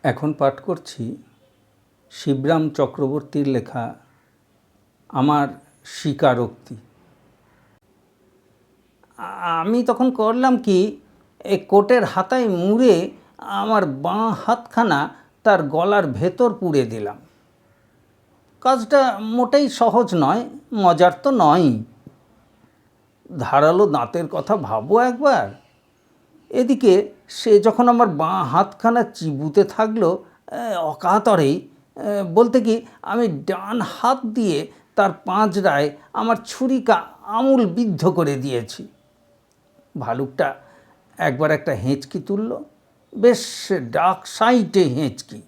এখন পাঠ করছি শিবরাম চক্রবর্তীর লেখা আমার স্বীকারোক্তি। আমি তখন করলাম কি, এই কোটের হাতায় মুড়ে আমার বাঁ হাতখানা তার গলার ভেতর পুড়ে দিলাম। কাজটা মোটেই সহজ নয়, মজার তো নয়ই। ধারালো দাঁতের কথা ভাবো একবার। এদিকে সে যখন আমার বাঁ হাতখানা চিবুতে থাকলো অকাতরেই, বলতে কি আমি ডান হাত দিয়ে তার পাঁজরায় আমার ছুরিকা আমূল বিদ্ধ করে দিয়েছি। ভালুকটা একবার একটা হেঁচকি তুলল, বেশ ডাক সাইটে হেঁচকি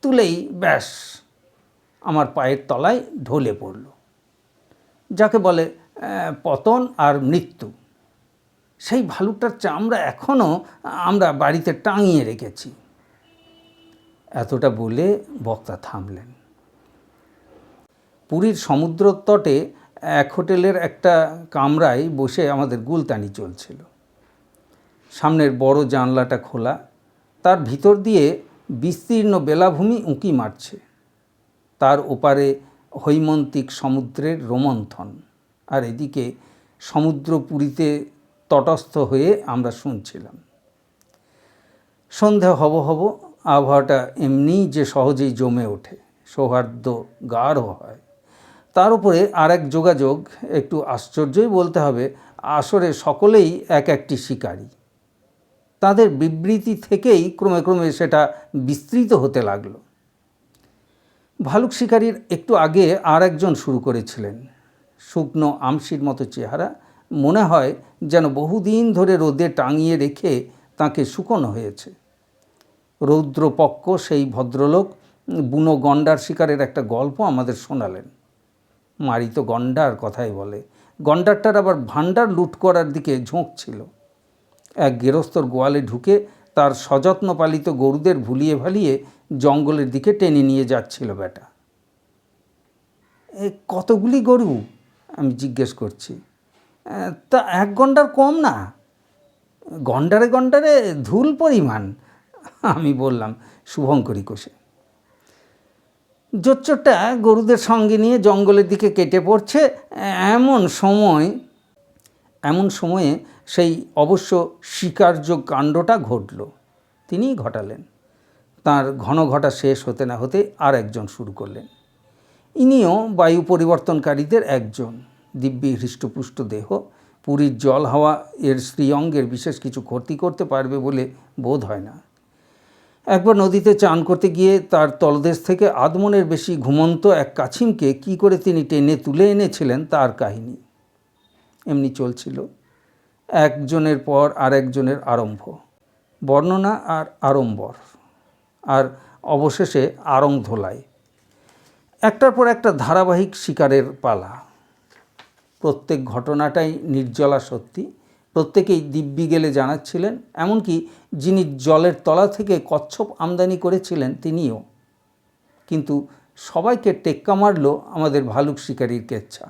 তুলেই ব্যাস আমার পায়ের তলায় ঢলে পড়ল। যাকে বলে পতন আর মৃত্যু। সেই ভালুকটার চামড়া এখনও আমরা বাড়িতে টাঙিয়ে রেখেছি। এতটা বলে বক্তা থামলেন। পুরীর সমুদ্র তটে এক হোটেলের একটা কামরায় বসে আমাদের গুলতানি চলছিল। সামনের বড় জানলাটা খোলা, তার ভিতর দিয়ে বিস্তীর্ণ বেলাভূমি উঁকি মারছে। তার ওপারে হৈমন্তিক সমুদ্রের রোমন্থন, আর এদিকে সমুদ্র পুরীতে তটস্থ হয়ে আমরা শুনছিলাম। সন্ধে হব হব, আবহাওয়াটা এমনিই যে সহজেই জমে ওঠে, সৌহার্দ্য গাঢ় হয়। তার উপরে আর এক যোগাযোগ, একটু আশ্চর্যই বলতে হবে, আসরে সকলেই এক একটি শিকারী। তাদের বিবৃতি থেকেই ক্রমে ক্রমে সেটা বিস্তৃত হতে লাগলো। ভালুক শিকারীর একটু আগে আর একজন শুরু করেছিলেন। শুকনো আমশির মতো চেহারা, মনে হয় যেন বহুদিন ধরে রোদে টাঙিয়ে রেখে তাকে শুকনো হয়েছে। রৌদ্রপক্ষ সেই ভদ্রলোক বুনো গন্ডার শিকারের একটা গল্প আমাদের শোনালেন। মারিত গন্ডার কথাই বলে। গন্ডারটার আবার ভাণ্ডার লুট করার দিকে ঝোঁক ছিল। এক গেরস্তর গোয়ালে ঢুকে তার সযত্ন পালিত গরুদের ভুলিয়ে ভালিয়ে জঙ্গলের দিকে টেনে নিয়ে যাচ্ছিল বেটা। কতগুলি গরু? আমি জিজ্ঞেস করছি। তা এক গন্ডার কম না, গন্ডারে গন্ডারে ধুল পরিমাণ, আমি বললাম শুভঙ্করী কোষে। জোচ্চরটা গরুদের সঙ্গে নিয়ে জঙ্গলের দিকে কেটে পড়ছে, এমন সময়ে সেই অবশ্য স্বীকার্য কাণ্ডটা ঘটল। তিনিই ঘটালেন। তাঁর ঘন ঘটা শেষ হতে না হতে আর একজন শুরু করলেন। ইনিও বায়ু পরিবর্তনকারীদের একজন। দিব্যি হৃষ্টপুষ্ট দেহ, পুরীর জল হাওয়া এর শ্রীঅঙ্গের বিশেষ কিছু ক্ষতি করতে পারবে বলে বোধ হয় না। একবার নদীতে চান করতে গিয়ে তার তলদেশ থেকে আধমনের বেশি ঘুমন্ত এক কাছিমকে কি করে তিনি টেনে তুলে এনেছিলেন তার কাহিনী। এমনি চলছিল, একজনের পর আরেকজনের আরম্ভ, বর্ণনা আর আড়ম্বর, আর অবশেষে আড়ং ধোলাই। একটার পর একটা ধারাবাহিক শিকারের পালা। প্রত্যেক ঘটনাটাই নির্জলা সত্যি। প্রত্যেকেই দিব্যি গেলে জানাচ্ছিলেন, এমনকি যিনি জলের তলা থেকে কচ্ছপ আমদানি করেছিলেন তিনিও। কিন্তু সবাইকে টেক্কা মারল আমাদের ভালুক শিকারীর কেচ্ছা।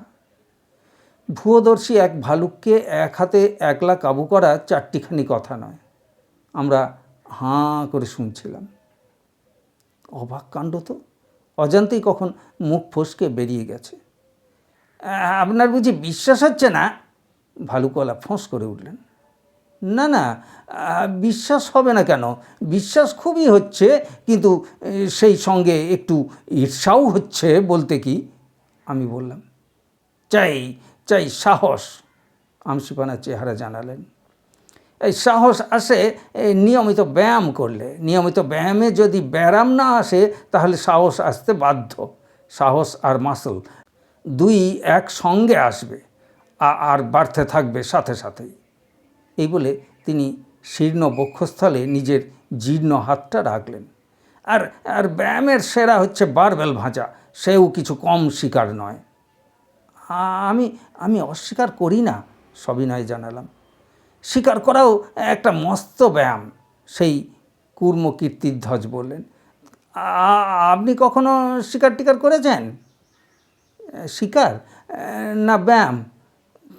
ভূয়দর্শী এক ভালুককে এক হাতে একলা কাবু করা চারটিখানি কথা নয়। আমরা হাঁ করে শুনছিলাম। অবাক কাণ্ড তো! অজান্তেই কখন মুখ ফসকে বেরিয়ে গেছে। আপনার বুঝি বিশ্বাস হচ্ছে না? ভালুকওয়ালা ফোঁস করে উঠলেন। না না, বিশ্বাস হবে না কেন? বিশ্বাস খুবই হচ্ছে, কিন্তু সেই সঙ্গে একটু ঈর্ষাও হচ্ছে বলতে কি, আমি বললাম। চাই চাই সাহস, আমসিপানা চেহারা জানালেন। এই সাহস আসে নিয়মিত ব্যায়াম করলে। নিয়মিত ব্যায়ামে যদি ব্যায়াম না আসে তাহলে সাহস আসতে বাধ্য। সাহস আর মাসল দুই একসঙ্গে আসবে আর বাড়তে থাকবে সাথে সাথেই। এই বলে তিনি শীর্ণ বক্ষস্থলে নিজের জীর্ণ হাতটা রাখলেন। আর ব্যায়ামের সেরা হচ্ছে বারবেল ভাঁজা, সেও কিছু কম শিকার নয়। আমি অস্বীকার করি না, সবিনয় জানালাম। স্বীকার করাও একটা মস্ত ব্যায়াম, সেই কুর্ম কীর্তিধ্বজ বললেন। আপনি কখনো শিকার টিকার করেছেন? শিকার না ব্যায়াম,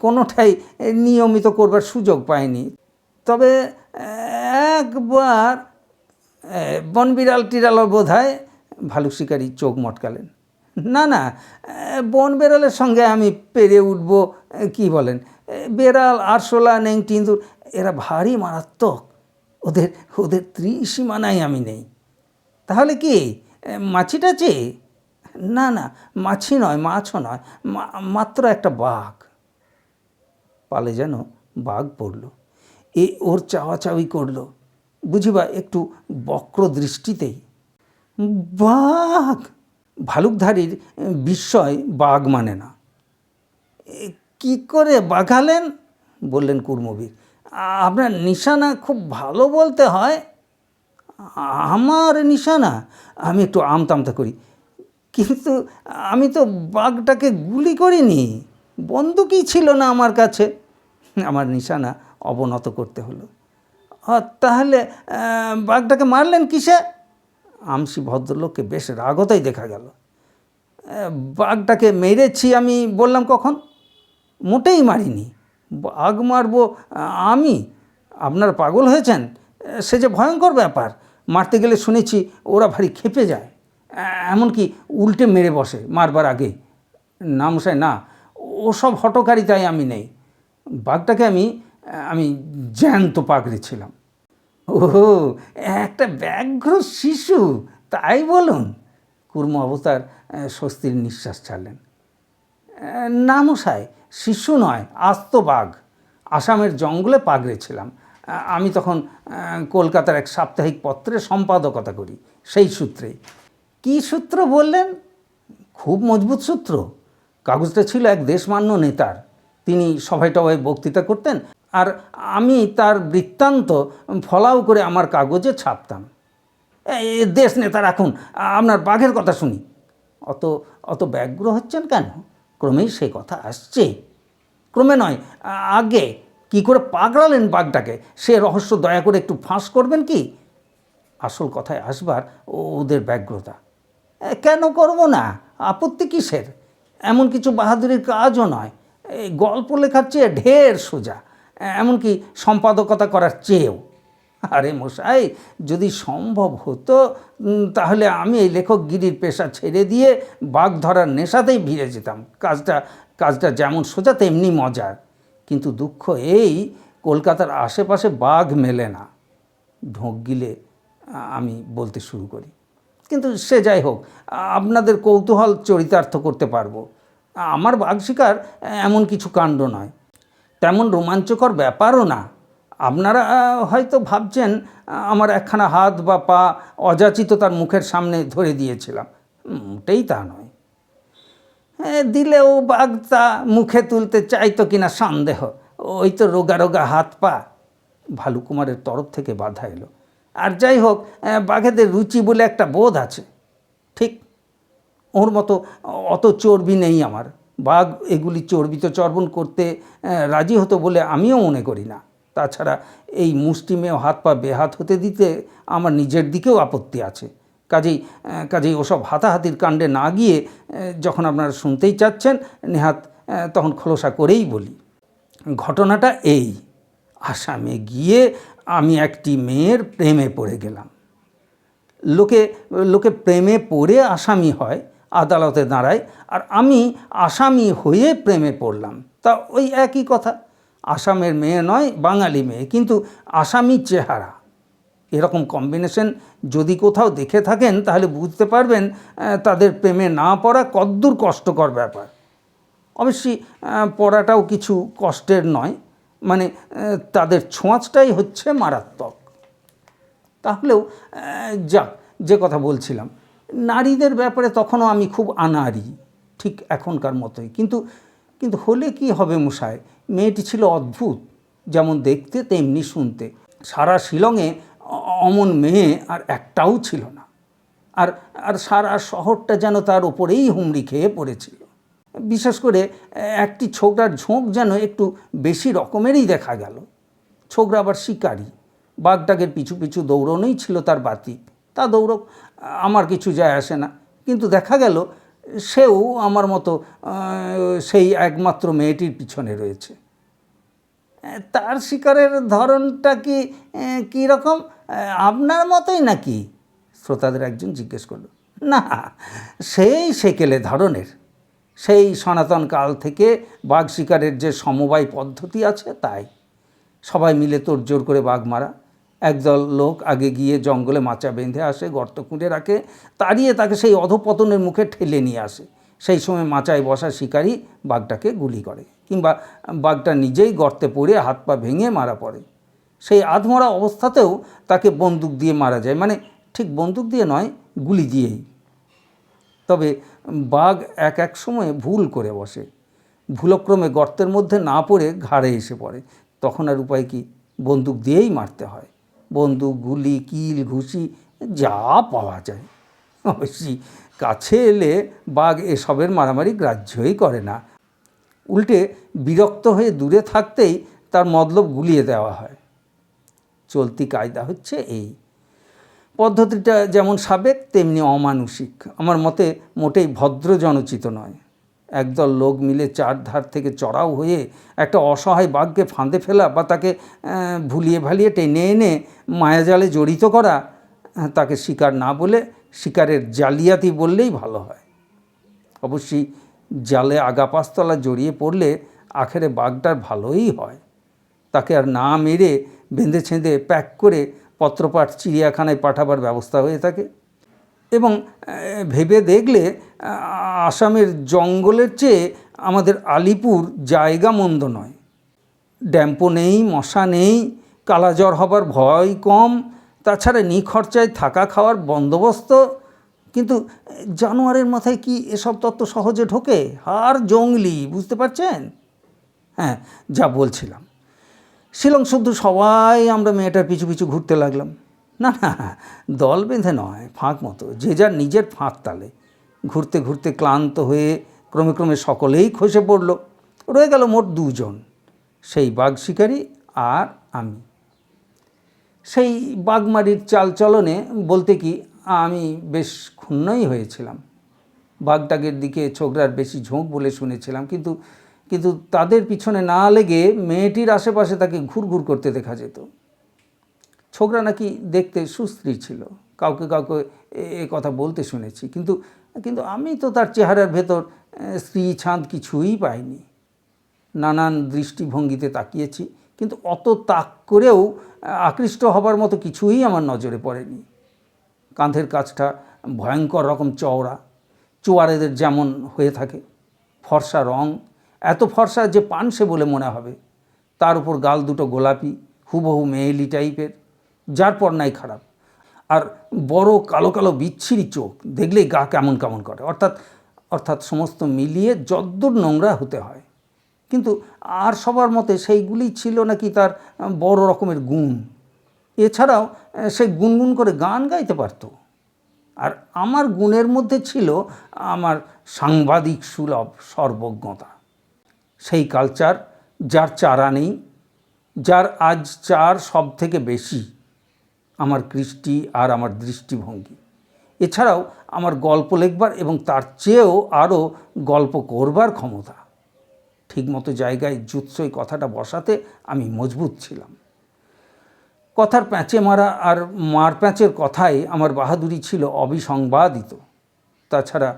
কোনোটাই নিয়মিত করবার সুযোগ পাইনি। তবে একবার বনবিড়াল টিড়ালও বোধ হয়। ভালুক শিকারী চোখ মটকালেন। না না, বন বেড়ালের সঙ্গে আমি পেরে উঠব কি বলেন? বেড়াল, আরশোলা, নেংটি, ইঁদুর এরা ভারী মারাত্মক, ওদের ওদের ত্রিসীমানায় আমি নেই। তাহলে কি মাছি টাছি? না না, মাছি নয়, মাছও নয়, মাত্র একটা বাঘ। পালে যেন বাঘ পড়ল। ওর চাওয়াচাওয়ি করল, বুঝিবা একটু বক্র দৃষ্টিতেই। বাঘ! ভালুকধারীর বিস্ময় বাঘ মানে না। কি করে বাঘালেন? বললেন কুর্মবীর। আপনার নিশানা খুব ভালো বলতে হয়। আমার নিশানা? আমি একটু আমতামতা করি। কিন্তু আমি তো বাঘটাকে গুলি করিনি, বন্দুকই ছিল না আমার কাছে। আমার নিশানা অবনত করতে হলো। তাহলে বাঘটাকে মারলেন কিসে? আমসি ভদ্রলোককে বেশ রাগতাই দেখা গেল। বাঘটাকে মেরেছি আমি বললাম কখন? মোটেই মারিনি। বাঘ মারবো আমি? আপনারা পাগল হয়েছেন? সে যে ভয়ঙ্কর ব্যাপার। মারতে গেলে শুনেছি ওরা ভারী ক্ষেপে যায়, এমনকি উল্টে মেরে বসে মারবার আগে। না মশাই, না, ওসব হঠকারিতায় আমি নেই। বাঘটাকে আমি আমি জ্যান্ত পাকড়েছিলাম। ওহো, একটা ব্যাঘ্র শিশু, তাই বলুন? কুর্ম অবতার স্বস্তির নিঃশ্বাস ছাড়লেন। না মশাই, শিশু নয়, আস্ত বাঘ। আসামের জঙ্গলে পাগড়েছিলাম। আমি তখন কলকাতার এক সাপ্তাহিক পত্রে সম্পাদকতা করি, সেই সূত্রে। কী সূত্র বললেন? খুব মজবুত সূত্র। কাগজটা ছিল এক দেশমান্য নেতার। তিনি সভায় টভায় বক্তৃতা করতেন, আর আমি তার বৃত্তান্ত ফলাও করে আমার কাগজে ছাপতাম। দেশ নেতা রাখুন, আপনার বাঘের কথা শুনি। অত অত ব্যগ্র হচ্ছেন কেন? ক্রমেই সে কথা আসছে। ক্রমে নয়, আগে কি করে পাগড়ালেন বাঘটাকে সে রহস্য দয়া করে একটু ফাঁস করবেন কি? আসল কথায় আসবার ওদের ব্যগ্রতা। কেন করব না? আপত্তি কিসের? এমন কিছু বাহাদুরির কাজও নয়। এই গল্প লেখার চেয়ে ঢের সোজা, এমনকি সম্পাদকতা করার চেয়েও। আরে মশাই, যদি সম্ভব হতো তাহলে আমি এই লেখকগিরির পেশা ছেড়ে দিয়ে বাঘ ধরার নেশাতেই ভিড়ে যেতাম। কাজটা যেমন সোজা তেমনি মজার। কিন্তু দুঃখ এই, কলকাতার আশেপাশে বাঘ মেলে না। ঢোক গিলে আমি বলতে শুরু করি। কিন্তু সে যাই হোক, আপনাদের কৌতূহল চরিতার্থ করতে পারবো। আমার বাঘ শিকার এমন কিছু কাণ্ড নয়, তেমন রোমাঞ্চকর ব্যাপারও না। আপনারা হয়তো ভাবছেন আমার একখানা হাত বা পা অযাচিত তার মুখের সামনে ধরে দিয়েছিলাম। মোটেই তা নয়। দিলেও বাঘ তা মুখে তুলতে চাইতো কিনা সন্দেহ। ওই তো রোগা রোগা হাত পা। ভালুকুমারের তরফ থেকে বাধা এলো। আর যাই হোক, বাঘেদের রুচি বলে একটা বোধ আছে। ঠিক ওর মতো অত চর্বি নেই আমার। বাঘ এগুলি চর্বিত চর্বণ করতে রাজি হতো বলে আমিও মনে করি না। তাছাড়া এই মুষ্টিমেয় হাত পা বেহাত হতে দিতে আমার নিজের দিকেও আপত্তি আছে। কাজেই ওসব হাতাহাতির কাণ্ডে না গিয়ে, যখন আপনারা শুনতেই চাচ্ছেন, নেহাত তখন খোলসা করেই বলি। ঘটনাটা এই, আসামে গিয়ে আমি একটি মেয়ের প্রেমে পড়ে গেলাম। লোকে প্রেমে পড়ে আসামি হয়, আদালতে দাঁড়ায়, আর আমি আসামি হয়ে প্রেমে পড়লাম। তা ওই একই কথা। আসামের মেয়ে নয়, বাঙালি মেয়ে, কিন্তু আসামি চেহারা। এরকম কম্বিনেশন যদি কোথাও দেখে থাকেন তাহলে বুঝতে পারবেন তাদের প্রেমে না পড়া কদ্দূর কষ্টকর ব্যাপার। অবশ্যই পড়াটাও কিছু কষ্টের নয়, মানে তাদের ছোঁয়াচটাই হচ্ছে মারাত্মক। তাহলেও যাক, যে কথা বলছিলাম, নারীদের ব্যাপারে তখনও আমি খুব আনাড়ি, ঠিক এখনকার মতোই। কিন্তু হলে কি হবে মশাই, মেয়েটি ছিল অদ্ভুত, যেমন দেখতে তেমনি শুনতে। সারা শিলংয়ে অমন মেয়ে আর একটাও ছিল না। আর সারা শহরটা যেন তার ওপরেই হুমড়ি খেয়ে পড়েছিল। বিশেষ করে একটি ছোকরার ঝোঁক যেন একটু বেশি রকমেরই দেখা গেল। ছোকরা আবার শিকারী, বাঘটাকের পিছু পিছু দৌড়নোই ছিল তার বাতি। তা দৌড়ক, আমার কিছু যায় আসে না। কিন্তু দেখা গেল সেও আমার মতো সেই একমাত্র মেয়েটির পিছনে রয়েছে। তার শিকারের ধরনটা কী রকম আপনার মতোই নাকি? শ্রোতাদের একজন জিজ্ঞেস করল। না, সেই সেকেলে ধরনের, সেই সনাতন কাল থেকে বাঘ শিকারের যে সমবায় পদ্ধতি আছে তাই। সবাই মিলে তোড়জোড় করে বাঘ মারা। একদল লোক আগে গিয়ে জঙ্গলে মাচা বেঁধে আসে, গর্ত খুঁড়ে রাখে, তাড়িয়ে তাকে সেই অধপতনের মুখে ঠেলে নিয়ে আসে। সেই সময় মাচায় বসা শিকারী বাঘটাকে গুলি করে, কিংবা বাঘটা নিজেই গর্তে পড়ে হাত পা ভেঙে মারা পড়ে। সেই আধমরা অবস্থাতেও তাকে বন্দুক দিয়ে মারা যায়, মানে ঠিক বন্দুক দিয়ে নয়, গুলি দিয়েই। তবে বাঘ এক এক সময়ে ভুল করে বসে, ভুলক্রমে গর্তের মধ্যে না পড়ে ঘাড়ে এসে পড়ে। তখন আর উপায় কি? বন্দুক দিয়েই মারতে হয়। বন্দুক, গুলি, কিল, ঘুষি যা পাওয়া যায়। অবশ্যই কাছে এলে বাঘ এসবের মারামারি গ্রাহ্যই করে না, উল্টে বিরক্ত হয়ে দূরে থাকতেই তার মতলব গুলিয়ে দেওয়া হয়। চলতি কায়দা হচ্ছে এই। পদ্ধতিটা যেমন সাবেক তেমনি অমানুষিক, আমার মতে মোটেই ভদ্রজনোচিত নয়। একদল লোক মিলে চারধার থেকে চড়াও হয়ে একটা অসহায় বাঘকে ফাঁদে ফেলা বা তাকে ভুলিয়ে ভালিয়ে টেনে এনে মায়াজালে জড়িত করা, তাকে শিকার না বলে শিকারের জালিয়াতি বললেই ভালো হয়। অবশ্যই জালে আগা পাঁচতলা জড়িয়ে পড়লে আখেরে বাঘটার ভালোই হয়। তাকে আর না মেরে বেঁধে ছেঁধে প্যাক করে পত্রপাঠ চিড়িয়াখানায় পাঠাবার ব্যবস্থা হয়ে থাকে। এবং ভেবে দেখলে আসামের জঙ্গলের চেয়ে আমাদের আলিপুর জায়গা মন্দ নয়। ড্যাম্পো নেই, মশা নেই, কালাজ্বর হবার ভয় কম, তাছাড়া নিখরচায় থাকা খাওয়ার বন্দোবস্ত। কিন্তু জানোয়ারের মাথায় কি এসব তত্ত্ব সহজে ঢোকে? আর জঙ্গলি, বুঝতে পারছেন? হ্যাঁ, যা বলছিলাম, শিলং শুদ্ধ সবাই আমরা মেয়েটার পিছু পিছু ঘুরতে লাগলাম। না না, দল বেঁধে নয়, ফাঁক মতো, যে যার নিজের ফাঁক তালে। ঘুরতে ঘুরতে ক্লান্ত হয়ে ক্রমে ক্রমে সকলেই খসে পড়ল। রয়ে গেল মোট দুজন, সেই বাঘ শিকারী আর আমি। সেই বাঘমারির চালচলনে বলতে কি আমি বেশ ক্ষুণ্ণই হয়েছিলাম। বাঘটাকের দিকে ছোকরার বেশি ঝোঁক বলে শুনেছিলাম, কিন্তু তাদের পিছনে না লেগে মেয়েটির আশেপাশে তাকে ঘুরঘুর করতে দেখা যেত। ছোকরা নাকি দেখতে সুস্ত্রী ছিল, কাউকে কাউকে এ কথা বলতে শুনেছি, কিন্তু আমি তো তার চেহারার ভেতর স্ত্রী ছাঁদ কিছুই পাইনি। নানান দৃষ্টিভঙ্গিতে তাকিয়েছি, কিন্তু অত তাক করেও আকৃষ্ট হবার মতো কিছুই আমার নজরে পড়েনি। কাঁধের কাছটা ভয়ঙ্কর রকম চওড়া, চোয়ারেদের যেমন হয়ে থাকে, ফর্সা রং, এত ফর্সা যে পানসে বলে মনে হবে। তার উপর গাল দুটো গোলাপি, হুবহু মেয়েলি টাইপের, যার পর নাই খারাপ। আর বড় কালো কালো বিচ্ছিরি চোখ, দেখলেই গা কেমন কেমন করে। অর্থাৎ সমস্ত মিলিয়ে যদ্দূর নোংরা হতে হয়। কিন্তু আর সবার মতে সেইগুলি ছিল নাকি তার বড় রকমের গুণ। এছাড়াও সে গুনগুন করে গান গাইতে পারত। আর আমার গুণের মধ্যে ছিল আমার সাংবাদিক সুলভ সর্বজ্ঞতা। সেই কালচার যার চারা নেই, যার আজ চার সব থেকে বেশি, আমার কৃষ্টি আর আমার দৃষ্টিভঙ্গি। এছাড়াও আমার গল্প লেখবার এবং তার চেয়েও আরও গল্প করবার ক্ষমতা। ঠিকমতো জায়গায় জুৎসই কথাটা বসাতে আমি মজবুত ছিলাম। কথার প্যাঁচে মারা আর মার প্যাঁচের কথাই আমার বাহাদুরি ছিল অবিসংবাদিত। তাছাড়া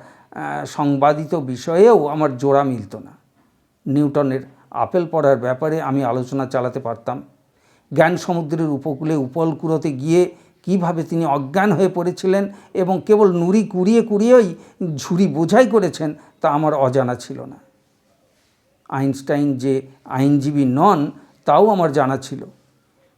সংবাদিত বিষয়েও আমার জোড়া মিলত না। নিউটনের আপেল পড়ার ব্যাপারে আমি আলোচনা চালাতে পারতাম। জ্ঞান সমুদ্রের উপকূলে উপল কুড়োতে গিয়ে কিভাবে তিনি অজ্ঞান হয়ে পড়েছিলেন এবং কেবল নুড়ি কুড়িয়ে কুড়িয়েই ঝুড়ি বোঝাই করেছেন তা আমার অজানা ছিল না। আইনস্টাইন যে আইনজীবী নন তাও আমার জানা ছিল।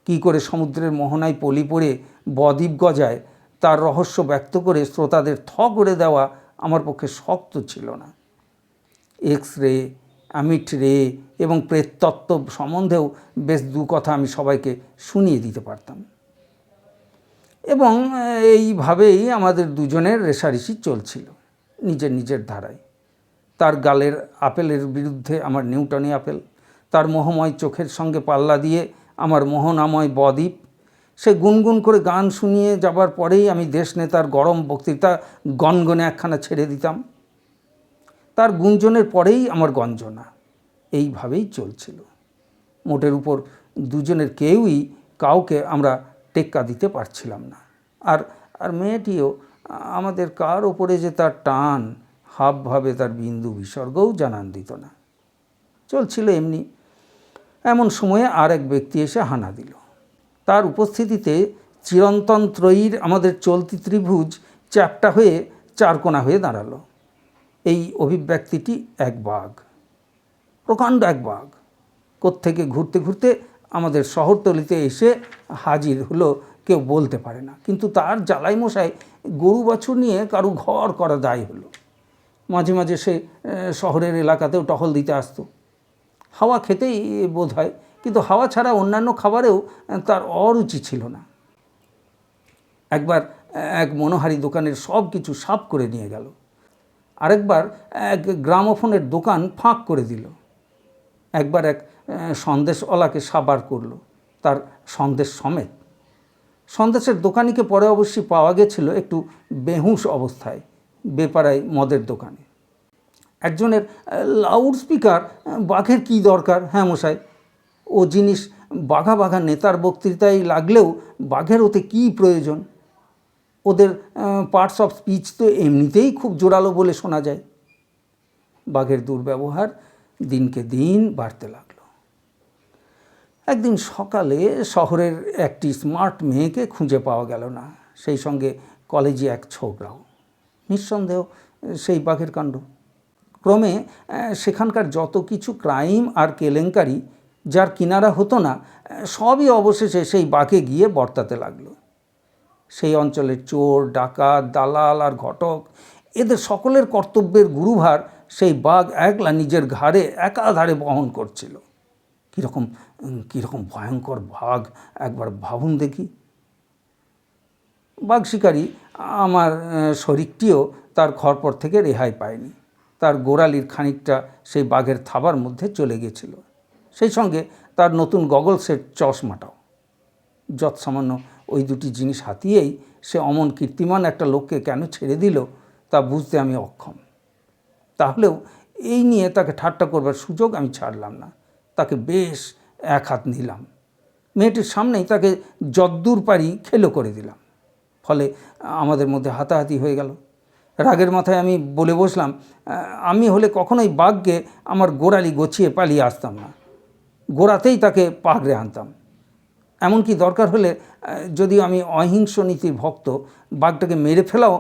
কি করে সমুদ্রের মোহনায় পলি পড়ে বদ্বীপ গজায় তার রহস্য ব্যক্ত করে শ্রোতাদের থ করে দেওয়া আমার পক্ষে শক্ত ছিল না। এক্স রে, অ্যামিট রে এবং প্রেততত্ত্ব সম্বন্ধেও বেশ দু কথা আমি সবাইকে শুনিয়ে দিতে পারতাম। এবং এইভাবেই আমাদের দুজনের রেষারেষি চলছিল নিজের নিজের ধারায়। তার গালের আপেলের বিরুদ্ধে আমার নিউটনি আপেল, তার মোহময় চোখের সঙ্গে পাল্লা দিয়ে আমার মোহনাময় বদ্বীপ। সে গুনগুন করে গান শুনিয়ে যাবার পরেই আমি দেশনেতার গরম বক্তৃতা গনগনে একখানা ছেড়ে দিতাম। তার গুঞ্জনের পরেই আমার গঞ্জনা। এইভাবেই চলছিল। মোটের উপর দুজনের কেউই কাউকে আমরা টেক্কা দিতে পারছিলাম না। আর আর মেয়েটিও আমাদের কার ওপরে যে তার টান, হাবভাবে তার বিন্দু বিসর্গও জানান দিত না। চলছিল এমনি। এমন সময়ে আর এক ব্যক্তি এসে হানা দিল। তার উপস্থিতিতে চিরন্তন ত্রয়ীর আমাদের চলতি ত্রিভুজ চ্যাপ্টা হয়ে চারকোনা হয়ে দাঁড়ালো। এই অভিব্যক্তিটি এক বাঘ, প্রকাণ্ড এক বাঘ। কোত্থেকে ঘুরতে ঘুরতে আমাদের শহরতলিতে এসে হাজির হলো কেউ বলতে পারে না। কিন্তু তার জ্বালাই মশাই গরু বাছুর নিয়ে কারু ঘর করা দায় হলো। মাঝে মাঝে সে শহরের এলাকাতেও টহল দিতে আসতো। হাওয়া খেতেই বোধ হয়, কিন্তু হাওয়া ছাড়া অন্যান্য খাবারেও তার অরুচি ছিল না। একবার এক মনোহারি দোকানের সব কিছু সাফ করে নিয়ে গেল। আরেকবার এক গ্রামোফোনের দোকান ফাঁক করে দিল। একবার এক সন্দেশওয়ালাকে সাবার করল, তার সন্দেশ সমেত। সন্দেশের দোকানিকে পরে অবশ্যই পাওয়া গেছিল একটু বেহুঁশ অবস্থায় বেপাড়ায় মদের দোকানে। একজনের লাউড স্পিকার বাঘের কী দরকার? হ্যাঁ মশাই, ও জিনিস বাঘা বাঘা নেতার বক্তৃতায় লাগলেও বাঘের ওতে কী প্রয়োজন? ওদের পার্টস অফ স্পিচ তো এমনিতেই খুব জোরালো বলে শোনা যায়। বাঘের দুর্ব্যবহার দিনকে দিন বাড়তে লাগলো। একদিন সকালে শহরের একটি স্মার্ট মেয়েকে খুঁজে পাওয়া গেল না, সেই সঙ্গে কলেজে এক ছোকরাও। নিঃসন্দেহ সেই বাঘের কাণ্ড। ক্রমে সেখানকার যত কিছু ক্রাইম আর কেলেঙ্কারি যার কিনারা হতো না, সবই অবশেষে সেই বাঘে গিয়ে বর্তাতে লাগলো। সেই অঞ্চলের চোর, ডাকাত, দালাল আর ঘটক, এদের সকলের কর্তব্যের গুরুভার সেই বাঘ একলা নিজের ঘাড়ে একাধারে বহন করছিল। কীরকম ভয়ঙ্কর বাঘ একবার ভাবুন দেখি। বাঘ শিকারী আমার শরীরটিও তার খড়পড় থেকে রেহাই পায়নি। তার গোড়ালির খানিকটা সেই বাঘের থাবার মধ্যে চলে গেছিল, সেই সঙ্গে তার নতুন গগলসের চশমাটাও। যৎসামান্য ওই দুটি জিনিস হাতিয়েই সে অমন কীর্তিমান একটা লোককে কেন ছেড়ে দিল তা বুঝতে আমি অক্ষম। তাহলেও এই নিয়ে তাকে ঠাট্টা করবার সুযোগ আমি ছাড়লাম না। তাকে বেশ এক হাত নিলাম, মেয়েটির সামনেই তাকে যদ্দূর পারি খেলো করে দিলাম। ফলে আমাদের মধ্যে হাতাহাতি হয়ে গেল। রাগের মাথায় আমি বলে বসলাম, আমি হলে কখনোই বাঘকে আমার গোড়ালি গছিয়ে পালিয়ে আসতাম না, গোড়াতেই তাকে পাগড়ে আনতাম। এমনকি দরকার হলে, যদিও আমি অহিংস নীতির ভক্ত, বাঘটাকে মেরে ফেলাও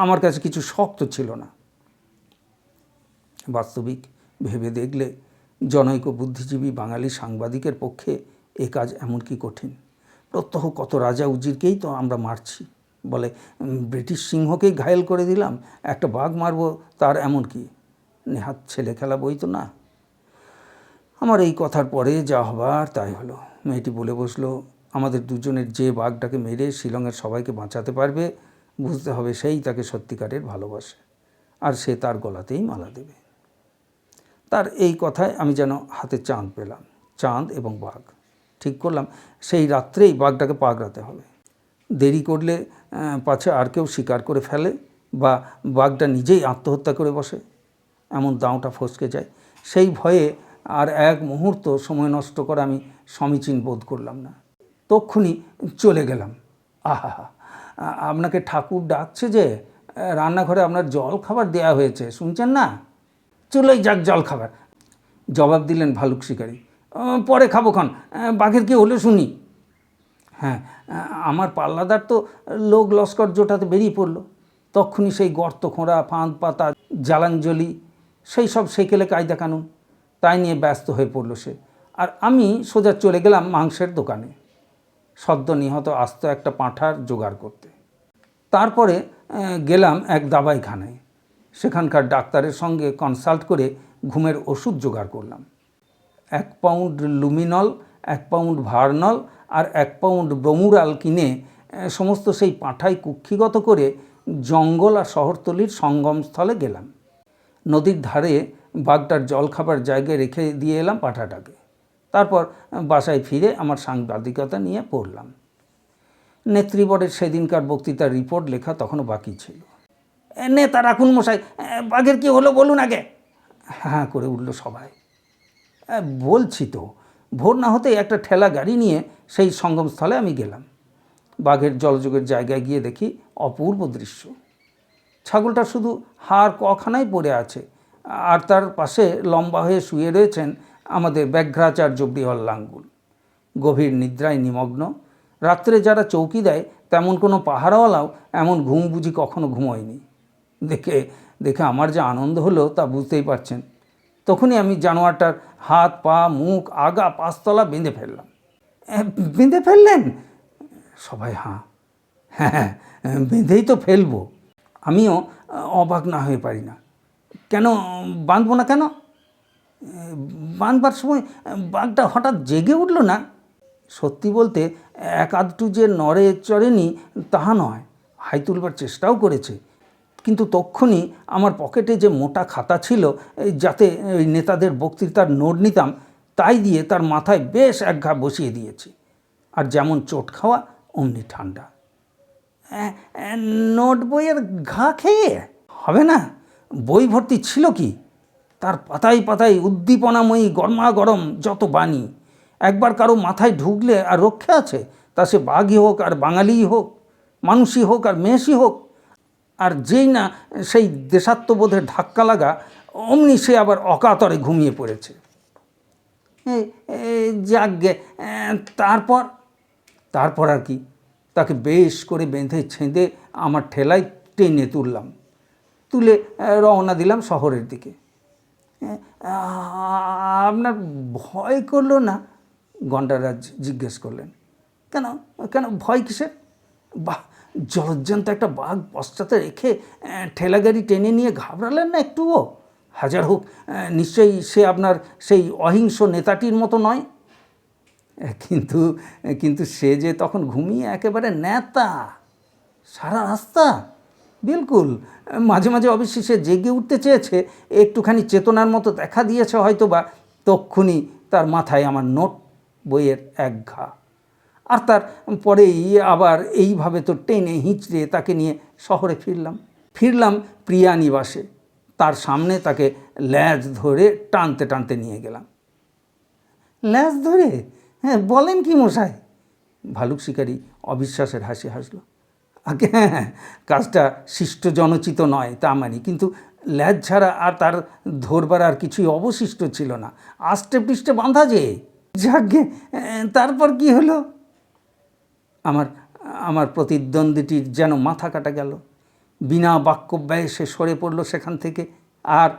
আমার কাছে কিছু শক্ত ছিল না। বাস্তবিক ভেবে দেখলে জনৈক বুদ্ধিজীবী বাঙালি সাংবাদিকের পক্ষে এ কাজ এমন কি কঠিন। প্রত্যহ কত রাজা উজিরকেই তো আমরা মারছি, বলে ব্রিটিশ সিংহকেই ঘায়েল করে দিলাম, একটা বাঘ মারব তার এমন কি? নেহাত ছেলে খেলা বই তো না। আমার এই কথার পরে যা হবার তাই হলো। মেয়েটি বলে বসলো, আমাদের দুজনের যে বাঘটাকে মেরে শিলংয়ের সবাইকে বাঁচাতে পারবে, বুঝতে হবে সেই তাকে সত্যিকারের ভালোবাসে, আর সে তার গলাতেই মালা দেবে। তার এই কথায় আমি যেন হাতে চাঁদ পেলাম। চাঁদ এবং বাঘ। ঠিক করলাম সেই রাত্রেই বাঘটাকে পাগড়াতে হবে। দেরি করলে পাছে আর কেউ শিকার করে ফেলে বা বাঘটা নিজেই আত্মহত্যা করে বসে, এমন দাঁওটা ফসকে যায়। সেই ভয়ে আর এক মুহূর্ত সময় নষ্ট করা আমি সমীচীন বোধ করলাম না। তক্ষুনি চলে গেলাম। আহা, আপনাকে ঠাকুর ডাকছে যে, রান্নাঘরে আপনার জল খাবার দেয়া হয়েছে, শুনছেন না? চলেই যাক জল খাবার, জবাব দিলেন ভালুক শিকারী। পরে খাবো খান, বাঘের কি হলো শুনি। হ্যাঁ, আমার পাল্লাদার তো লোক লস্কর জোটাতে বেরিয়ে পড়লো। তক্ষুনি সেই গর্ত খোঁড়া, ফাঁদ পাতা, জ্বালাঞ্জলি, সেই সব সেকেলে কায়দা কানুন, তাই নিয়ে ব্যস্ত হয়ে পড়ল সে। আর আমি সোজা চলে গেলাম মাংসের দোকানে, সদ্য নিহত আস্ত একটা পাঁঠার জোগাড় করতে। তারপরে গেলাম এক দাবাইখানায়, সেখানকার ডাক্তারের সঙ্গে কনসাল্ট করে ঘুমের ওষুধ জোগাড় করলাম। 1 পাউন্ড লুমিনল, 1 পাউন্ড ভার্নল আর 1 পাউন্ড ব্রোমুরাল কিনে সমস্ত সেই পাঁঠাই কুক্ষিগত করে জঙ্গল আর শহরতলির সঙ্গমস্থলে গেলাম। নদীর ধারে বাঘটার জলখাবার জায়গায় রেখে দিয়ে এলাম পাঁঠাটাকে। তারপর বাসায় ফিরে আমার সাংবাদিকতা নিয়ে পড়লাম। নেতৃবরের সেদিনকার বক্তৃতার রিপোর্ট লেখা তখনও বাকি ছিল। নেতা রাখুন মশাই, বাঘের কি হলো বলুন আগে। হ্যাঁ করে উঠল সবাই। বলছি তো, ভোর না হতেই একটা ঠেলা গাড়ি নিয়ে সেই সঙ্গমস্থলে আমি গেলাম। বাঘের জলযোগের জায়গায় গিয়ে দেখি অপূর্ব দৃশ্য। ছাগলটা শুধু হাড় কখানাই পড়ে আছে, আর তার পাশে লম্বা হয়ে শুয়ে রয়েছেন আমাদের ব্যাঘ্রাচার্য বৃহল্লাঙ্গুল, গভীর নিদ্রায় নিমগ্ন। রাত্রে যারা চৌকি দেয় তেমন কোনো পাহারাওয়ালাও এমন ঘুম বুঝি কখনো ঘুমোয়নি। দেখে দেখে আমার যে আনন্দ হলো তা বুঝতেই পারছেন। তখনই আমি জানোয়ারটার হাত, পা, মুখ, আগা, পাঁচতলা বেঁধে ফেললাম। বেঁধে ফেললেন? সবাই হ্যাঁ হ্যাঁ, বেঁধেই তো ফেলবো। আমিও অবাক না হয়ে পারি না। কেন বাঁধবো না কেন? বাঁধবার সময় বাঘটা হঠাৎ জেগে উঠল না। সত্যি বলতে এক আধটু যে নড়ে চড়েনি তাহা নয়, হাই তুলবার চেষ্টাও করেছে, কিন্তু তক্ষুনি আমার পকেটে যে মোটা খাতা ছিল যাতে ওই নেতাদের বক্তৃতার নোট নিতাম, তাই দিয়ে তার মাথায় বেশ এক ঘা বসিয়ে দিয়েছি। আর যেমন চোট খাওয়া অমনি ঠান্ডা। নোট বইয়ের ঘা খেয়ে হবে না? বই ভর্তি ছিল কি, তার পাতায় পাতায় উদ্দীপনাময়ী গরমাগরম যত বাণী। একবার কারো মাথায় ঢুকলে আর রক্ষে আছে? তা সে বাঘই হোক আর বাঙালিই হোক, মানুষই হোক আর মেষই হোক। আর যেই না সেই দেশাত্মবোধের ধাক্কা লাগা, অমনি সে আবার অকাতরে ঘুমিয়ে পড়েছে। যাকগে, তারপর আর কি, তাকে বেশ করে বেঁধে ছেঁধে আমার ঠেলায় টেনে তুললাম, তুলে রওনা দিলাম শহরের দিকে। আপনার ভয় করলো না? গন্ডারাজ জিজ্ঞেস করলেন। কেন কেন ভয় কিসের? বাহ, জলজ্জান্ত একটা বাঘ পশ্চাতে রেখে ঠেলাগাড়ি টেনে নিয়ে ঘাবড়ালেন না একটুও? হাজার হোক নিশ্চয়ই সে আপনার সেই অহিংস নেতাটির মতো নয়। কিন্তু কিন্তু সে যে তখন ঘুমিয়ে একেবারে নেতা সারা রাস্তা, বিলকুল। মাঝে মাঝে অবশ্যই সে জেগে উঠতে চেয়েছে, একটুখানি চেতনার মতো দেখা দিয়েছে হয়তো বা, তক্ষুনি তার মাথায় আমার নোট বইয়ের এক ঘা। আর তার পরেই আবার এইভাবে তো টেনে হিঁচড়ে তাকে নিয়ে শহরে ফিরলাম প্রিয়া নিবাসে। তার সামনে তাকে ল্যাজ ধরে টানতে টানতে নিয়ে গেলাম। ল্যাজ ধরে? হ্যাঁ, বলেন কি মশাই? ভালুক শিকারী অবিশ্বাসের হাসি হাসল। আগে হ্যাঁ, কাজটা শিষ্টজনচিত নয় তা মানি, কিন্তু ল্যাজ ছাড়া আর তার ধরবার আর কিছুই অবশিষ্ট ছিল না। আষ্টে পৃষ্ঠে বাঁধা যে। যাকে তারপর কি হলো? আমার প্রতিদ্বন্দ্বীটির যেন মাথা কাটা গেল। বিনা বাক্যব্যয়ে সে সরে পড়ল সেখান থেকে। আর